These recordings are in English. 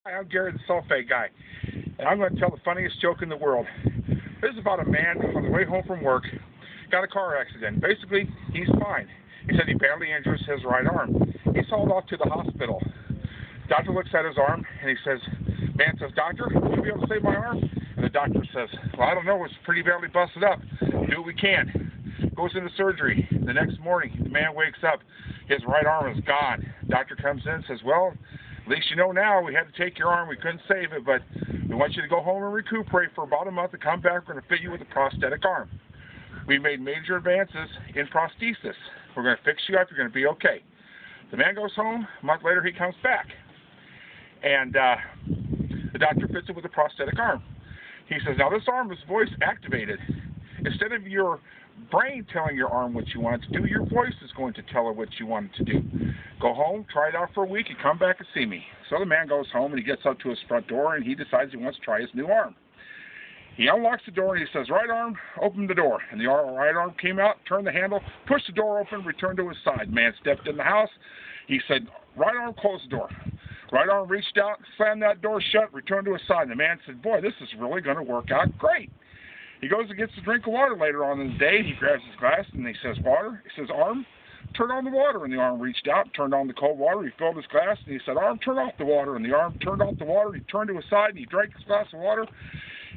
Hi, I'm Gary the sulfate guy, and I'm going to tell the funniest joke in the world. This is about a man on the way home from work, got a car accident. Basically, he's fine. He said he badly injures his right arm. He's hauled off to the hospital. Doctor looks at his arm, and he says, man says, doctor, will you be able to save my arm? And the doctor says, well, I don't know, it's pretty badly busted up. Do what we can. Goes into surgery. The next morning, the man wakes up. His right arm is gone. Doctor comes in and says, well, at least you know now we had to take your arm. We couldn't save it, but we want you to go home and recuperate for about a month and come back. We're going to fit you with a prosthetic arm. We've made major advances in prosthesis. We're going to fix you up. You're going to be okay. The man goes home. A month later, he comes back. And the doctor fits it with a prosthetic arm. He says, now this arm is voice activated. Instead of your brain telling your arm what you want it to do, your voice is going to tell her what you want it to do. Go home, try it out for a week, and come back and see me. So the man goes home, and he gets up to his front door, and he decides he wants to try his new arm. He unlocks the door, and he says, right arm, open the door. And the right arm came out, turned the handle, pushed the door open, returned to his side. Man stepped in the house. He said, right arm, close the door. Right arm reached out, slammed that door shut, returned to his side. And the man said, boy, this is really going to work out great. He goes and gets a drink of water later on in the day. He grabs his glass, and he says, water. He says, arm, turn on the water. And the arm reached out, turned on the cold water. He filled his glass, and he said, arm, turn off the water. And the arm turned off the water. He turned to his side, and he drank his glass of water.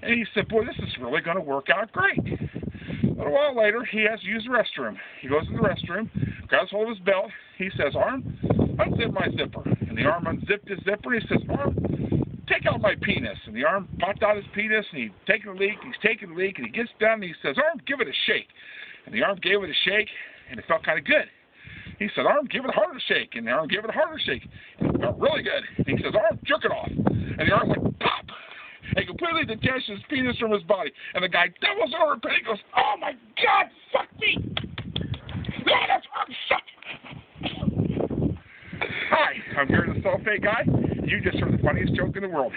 And he said, boy, this is really going to work out great. A little while later, he has to use the restroom. He goes in the restroom, grabs hold of his belt. He says, arm, unzip my zipper. And the arm unzipped his zipper. He says, arm, take out my penis. And the arm popped out his penis, and he's taking a leak, and he gets down, and he says, arm, give it a shake. And the arm gave it a shake, and it felt kind of good. He said, arm, give it a harder shake. And the arm gave it a harder shake, and it felt really good. And he says, arm, jerk it off. And the arm went pop. And completely detached his penis from his body. And the guy doubles over and he goes, oh my God, fuck me. No, that's arm suck. Hi, I'm Gary the sulfate guy. You just heard the funniest joke in the world.